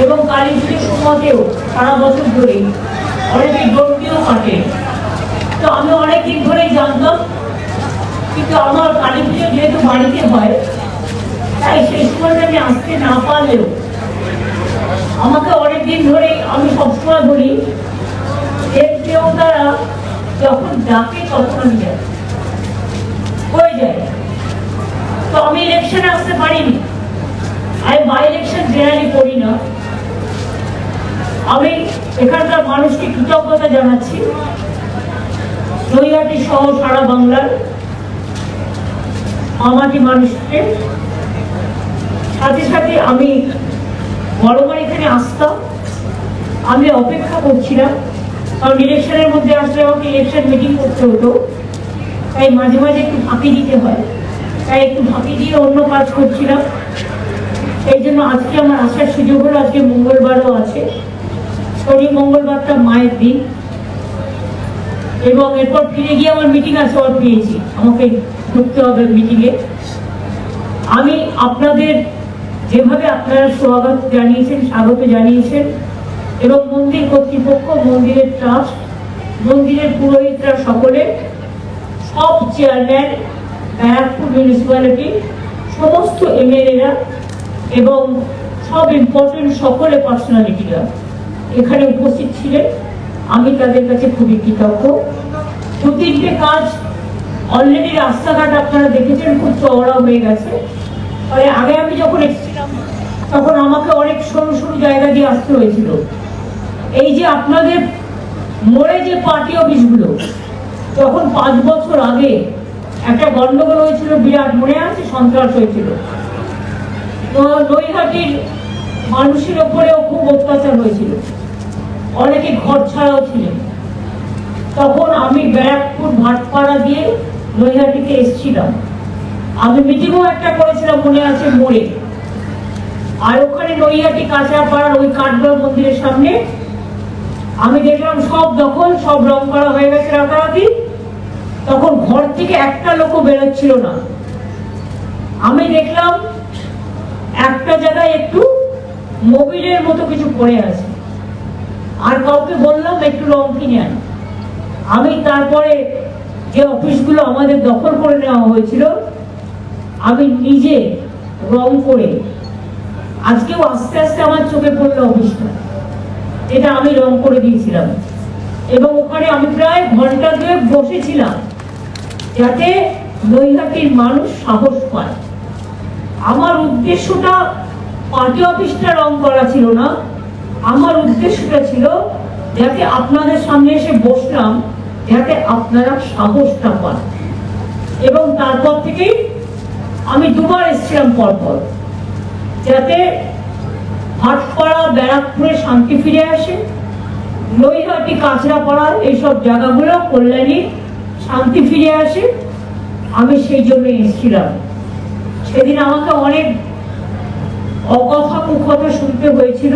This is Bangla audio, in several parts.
এবং কালী পুজোর সময়তেও সারা বছর ধরেই অনেকে দণ্ডিও কাটে। তো আমি অনেকদিন ধরেই জানতাম, কিন্তু আমার কালী পুজো যেহেতু বাড়িতে হয় তাই সেই সময়টা আমি আসতে না পারলেও আমাকে অনেকদিন ধরেই আমি সবসময় বলি কেউ তারা যখন ডাকে তখন আমি যাই হয়ে যায়। তো আমি ইলেকশনে আসতে পারিনি, আমি বাই ইলেকশন জেনারেলি করি না। আমি এখানকার মানুষকে কৃতজ্ঞতা জানাচ্ছি, নৈহাটি সহ সারা বাংলার আমাটি মানুষকে। সাথে সাথে আমি বড়বার এখানে আসতাম, আমি অপেক্ষা করছিলাম, কারণ ইলেকশনের মধ্যে আসলে আমাকে ইলেকশন মিটিং করতে হতো, তাই মাঝে মাঝে একটু ফাঁকি দিতে হয়, তাই একটু ফাঁকি দিয়ে অন্য কাজ করছিলাম। এই জন্য আজকে আমার আসার সুযোগ হলো। আজকে মঙ্গলবারও আছে, শনি মঙ্গলবারটা মায়ের দিন, এবং এরপর ফিরে গিয়ে আমার মিটিং আছে, আবার পেয়েছি আমাকে ঢুকতে হবে মিটিংয়ে। আমি আপনাদের যেভাবে আপনারা স্বাগত জানিয়েছেন, স্বাগত জানিয়েছেন, এবং মন্দির কর্তৃপক্ষ, মন্দিরের ট্রাস্ট, মন্দিরের পুরোহিতরা সকলে, সব চেয়ারম্যান, ব্যারাকপুর মিউনিসিপ্যালিটি, সমস্ত এমএলএরা এবং সব ইম্পর্টেন্ট সকলে পার্সোনালিটিরা এখানে উপস্থিত ছিলেন। আমি তাদের কাছে খুবই কৃতজ্ঞ। দু তিনটে কাজ অলরেডি, রাস্তাঘাট আপনারা দেখেছেন খুব চওড়া হয়ে গেছে। ফলে আগে আমি যখন এসেছিলাম তখন আমাকে অনেক সরু সরু জায়গা দিয়ে আসতে হয়েছিল। এই যে আপনাদের মোড়ে যে পার্টি অফিসগুলো, যখন 5 বছর আগে একটা গন্ডগোল হয়েছিল, বিরাট মনে আছে, সন্ত্রাস হয়েছিল, তো নৈহাটির মানুষের ওপরেও খুব অত্যাচার হয়েছিল, অনেকে ঘর ছাড়াও ছিলেন। তখন আমি ব্যারাকপুর ভাটপাড়া দিয়ে নৈহাটিতে এসেছিলাম, আমি মিটিংও একটা করেছিলাম মনে আছে মোড়ে। আর ওখানে নৈহাটি কাঁচরাপাড়ার ওই কাঠগড় মন্দিরের সামনে আমি দেখলাম সব দখল, সব রং করা হয়ে গেছে রাতারাতি। তখন ঘর থেকে একটা লোকও বেরোচ্ছিল না। আমি দেখলাম একটা জায়গায় একটু মোবিলের মতো কিছু পড়ে আছে, আর কাউকে বললাম একটু রং কিনে আন। আমি তারপরে যে অফিসগুলো আমাদের দখল করে নেওয়া হয়েছিল, আমি নিজে রং করে, আজকেও আস্তে আস্তে আমার চোখে পড়লো অফিসটা, এটা আমি রং করে দিয়েছিলাম। এবং ওখানে আমি প্রায় ঘন্টা 2 বসেছিলাম যাতে নৈহাটির মানুষ সাহস পায়। আমার উদ্দেশ্যটা পার্টি অফিসটা রং করা ছিল না, আমার উদ্দেশ্যটা ছিল যাতে আপনাদের সামনে এসে বসলাম, যাতে আপনারা সাহসটা পান। এবং তারপর থেকেই আমি 2 বার এসেছিলাম পরপর, যাতে ভাটপাড়া ব্যারাকপুরে শান্তি ফিরে আসে, নৈহাটি কাঁচরাপাড়া এইসব জায়গাগুলো কল্যাণী শান্তি ফিরে আসে। আমি সেই জন্য এসেছিলাম। সেদিন আমাকে অনেক অকথা কুকথা শুনতে হয়েছিল,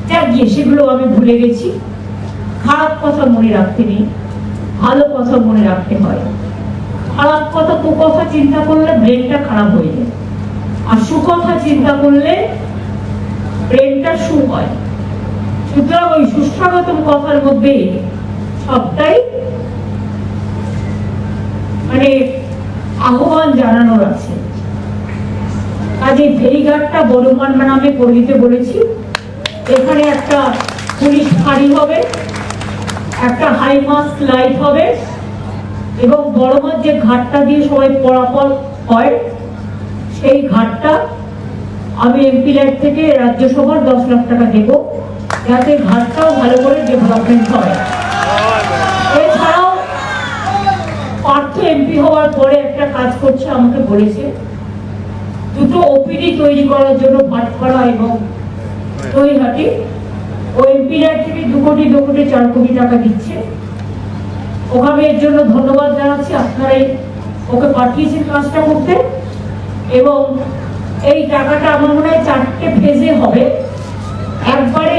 যাক গিয়ে সেগুলো আমি ভুলে গেছি। খারাপ কথা মনে রাখতে নেই, ভালো কথা মনে রাখতে হয়। খারাপ কথা কুকথা চিন্তা করলে ব্রেনটা খারাপ হয়ে যায়, আর সুকথা চিন্তা করলে ব্রেনটা সু হয়। সুতরাং ওই সুস্বাগতম কথার মধ্যে সবটাই মানে আহ্বান জানানোর আছে। কাজে ফেরিঘাটটা বড়মান নামে করে দিতে বলেছি। এখানে একটা পুলিশ ফাঁড়ি হবে, একটা হাই মাস্ক লাইট হবে, এবং বড়মার যে ঘাটটা দিয়ে সবাই পরাপর হয় সেই ঘাটটা আমি এমপি লাইট থেকে রাজ্যসভার 10 লাখ টাকা দেব, যাতে ঘাটটাও ভালো করে ডেভেলপমেন্ট হয়। এছাড়াও পার্থ এমপি হওয়ার পরে একটা কাজ করছে, আমাকে বলেছে 2টো ওপিডি তৈরি করার জন্য ভাটপাড়া এবং নৈহাটি। ও এমপি লাইট থেকে 2 কোটি 4 কোটি টাকা দিচ্ছে। ওখানে এর জন্য ধন্যবাদ জানাচ্ছি, আপনারাই ওকে পাঠিয়েছেন কাজটা করতে। এবং এই টাকাটা আমার মনে হয় 4টে ফেজে হবে, একবারে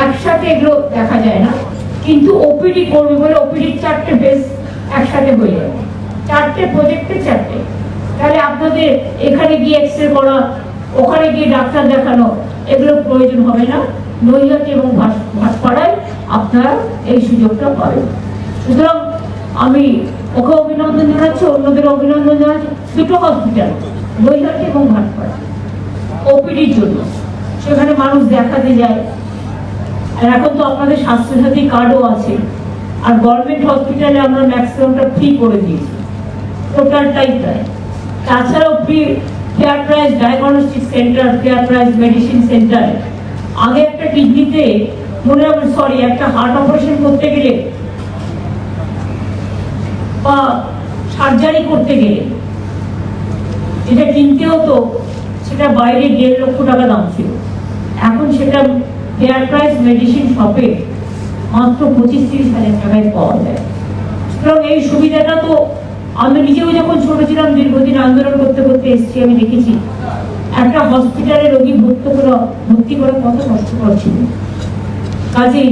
একসাথে এগুলো দেখা যায় না, কিন্তু ওপিডি করবে বলে ওপিডির 4টে ফেজ একসাথে হয়ে যাবে, 4টে প্রজেক্টে 4টে। তাহলে আপনাদের এখানে গিয়ে এক্সরে করা, ওখানে গিয়ে ডাক্তার দেখানো, এগুলো প্রয়োজন হবে না। নৈহাটি এবং ভাটপাড়ায় আপনারা এই সুযোগটা পাবেন। সুতরাং আমি ওকে অভিনন্দন জানাচ্ছি, অন্যদের অভিনন্দন জানাচ্ছি। দুটো হসপিটাল, নৈহাটি এবং ভাটপাড়া, ওপিডির জন্য সেখানে মানুষ দেখাতে যায়। আর এখন তো আপনাদের স্বাস্থ্যসাথী কার্ডও আছে, আর গভর্নমেন্ট হসপিটালে আমরা ম্যাক্সিমামটা ফ্রি করে দিয়েছি, টোটালটাই প্রায়। তাছাড়াও free fair price diagnostic centre, fair price medicine centre. আগে একটা কিডনিতে মনে রাখবেন, সরি, একটা হার্ট অপারেশন করতে গেলে বা সার্জারি করতে গেলে যেটা কিনতে হতো সেটা বাইরে 1.5 লক্ষ টাকা দাম ছিল। এখন সেটা ফেয়ার প্রাইস মেডিসিন শপে মাত্র 25-30 হাজার টাকায় পাওয়া যায়। সুতরাং এই সুবিধাটা তো আমি নিজেও যখন ছোট ছিলাম, দীর্ঘদিন আন্দোলন করতে করতে এসেছি, আমি দেখেছি একটা হসপিটালে রোগী ভর্তি করা কত কষ্টকর ছিল। কাজেই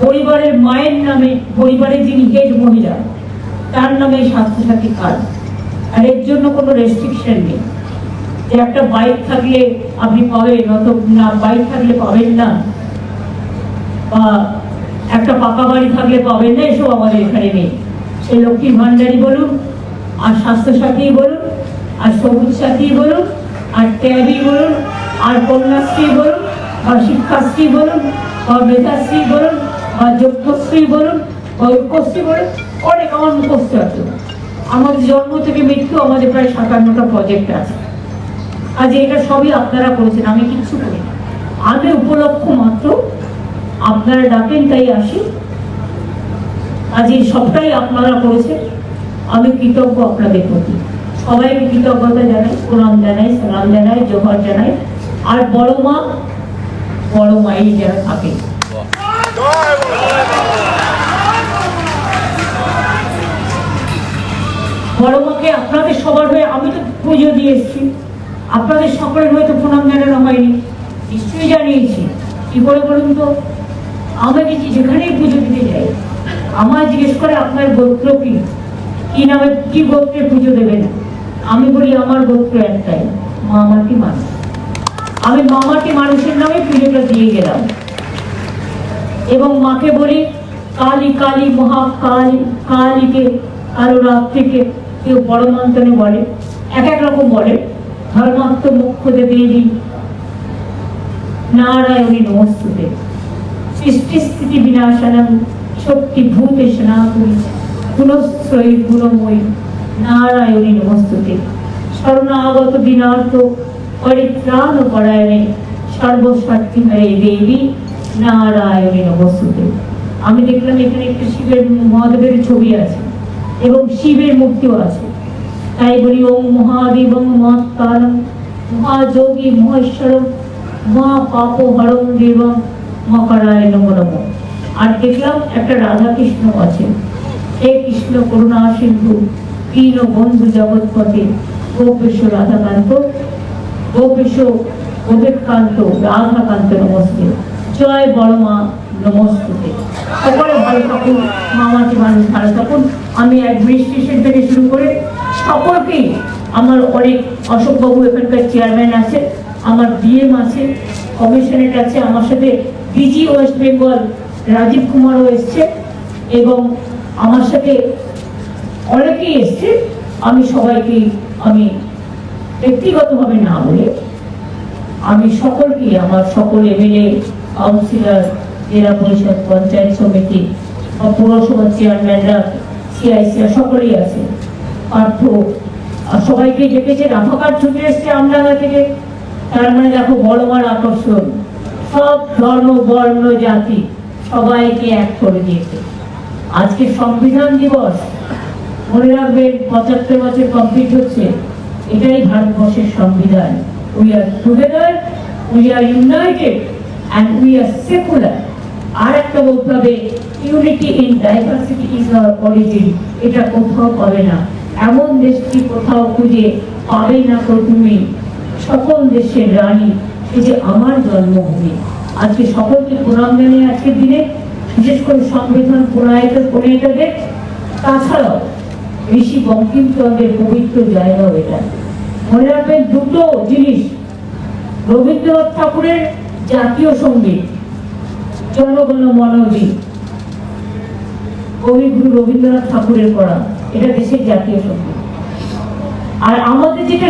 পরিবারের মায়ের নামে, পরিবারের যিনি হেড মহিলা, তার নামে স্বাস্থ্যসাথী কার্ড। আর এর জন্য কোনো রেস্ট্রিকশন নেই যে একটা বাইক থাকলে আপনি পাবেন, অত না বাইক থাকলে পাবেন না, বা একটা পাকা বাড়ি থাকলে পাবেন না, এসব আমাদের এখানে নেই। সেই লক্ষ্মীর ভান্ডারী বলুন, আর স্বাস্থ্যসাথী বলুন, আর সবুজ সাথী বলুন, আর ট্যাবই বলুন, আর কন্যাশ্রী বলুন, বা শিক্ষাশ্রী বলুন, বা মেধাশ্রী বলুন, বা যোগ্যশ্রী বলুন, বা ঐক্যশ্রী বলুন, অনেক আমার মুখস্থ আছে। আমাদের জন্ম থেকে মৃত্যু আমাদের প্রায় 57টা প্রজেক্ট আছে। আজ এটা সবই আপনারা করেছেন, আমি কিচ্ছু করি না। আমি উপলক্ষ মাত্র, আপনারা ডাকেন তাই আসি। আজ এই সবটাই আপনারা করেছেন, আমি কৃতজ্ঞ আপনাদের প্রতি। সবাইকে কৃতজ্ঞতা জানাই, প্রণাম জানাই, সালাম জানাই, জোহার জানাই। আর বড় মাই যারা থাকে, বড় মাকে আপনাদের সবার হয়ে আমি তো পুজো দিয়ে এসেছি, আপনাদের সকলের হয়তো প্রণাম জানানো হয়নি, নিশ্চয়ই জানিয়েছি। কি করে বলুন তো? আমি যেখানেই পুজো দিতে যাই, আমার জিজ্ঞেস করে আপনার গোত্র কি নামে, কি গোত্রে পুজো দেবেন? আমি বলি আমার গোত্র একটাই, মামাটি মানুষ। আমি মামাটি মানুষের নামে পুজোটা দিয়ে গেলাম। এবং মাকে বলি কালী কালী মহাকালী, কালীকে কারো রাত থেকে কেউ বড় মন্ত্রণে বলে, এক এক রকম বলে। ধর্মাত্ম মুখ্য দেবী নারায়ণী নমস্তুতে, সৃষ্টি স্থিতি বিনাশনম শক্তি ভূতে সনাতনী গুণশ্রয়ী গুণময়ী নারায়ণী নমস্তুতে, শরণাগত দিনার্থ পরিত্রাণ পরায়ণে সর্বশক্তি হয়ে দেবী নারায়ণী নমস্তুতে। আমি দেখলাম এখানে একটা শিবের, মহাদেবের ছবি আছে এবং শিবের মূর্তিও আছে। তাই বলি ওম মহাদেবং মহাকালম মহাযোগী মহেশ্বরম মহা পাপ হরম দেবম মকরায় নমো নমঃ। আর দেখলাম একটা রাধা কৃষ্ণ আছে। হে কৃষ্ণ করুণা সিন্ধু দীন বন্ধু জগৎপতি গোপেশ রাধাকান্ত, গোপেশ গোপেকান্ত রাধাকান্ত নমস্তে। জয় বড় মা নমস্তুতে। সকলে ভালো থাকুন, মামাটি মানুষ ভালো থাকুন। আমি অ্যাডমিনিস্ট্রেশন থেকে শুরু করে সকলকেই, আমার অনেক, অশোকবাবু এখানকার চেয়ারম্যান আছে, আমার ডিএম আছে, কমিশনারেট আছে, আমার সাথে ডিজি ওয়েস্ট বেঙ্গল রাজীব কুমারও এসছে, এবং আমার সাথে অনেকেই এসছে। আমি সবাইকে, আমি ব্যক্তিগতভাবে না বলে আমি সকলকে, আমার সকল এমএলএ, কাউন্সিলর, জেলা পরিষদ, পঞ্চায়েত সমিতি, পৌরসভার চেয়ারম্যানরা, সিআইসিরা সকলেই আছে, পার্থ, সবাইকে ডেকেছে। রাফাকার ছুটে এসছে আমডাঙ্গা থেকে। তার মানে দেখো বড় মার আকর্ষণ, সব ধর্ম বর্ণ জাতি সবাইকে এক করে দিয়েছে। আজকে সংবিধান দিবস, মনে রাখবেন 75 বছর কমপ্লিট হচ্ছে। এটাই ভারতবর্ষের সংবিধান। We are together, we are united and we are secular. আর একটা বলতে হবে, unity in diversity is our origin. এটা কোথাও পাবে না, এমন দেশটি কোথাও খুঁজে পাবে না তো তুমি। সকল দেশের রানী, এই যে আমার জন্মভূমি। আজকে সকলকে প্রণাম জানিয়ে আজকের দিনে, বিশেষ করে সংবিধান প্রণয়িতাদের, তাছাড়াও ঋষি বঙ্কিমচন্দ্রের পবিত্র জায়গাও এটা। মনে রাখবেন দুটো জিনিস, রবীন্দ্রনাথ ঠাকুরের জাতীয় সঙ্গীত জনগণ মন অধি, কবিগুরু রবীন্দ্রনাথ ঠাকুরের করা, এটা দেশের জাতীয় সঙ্গীত। আর আমাদের যেটা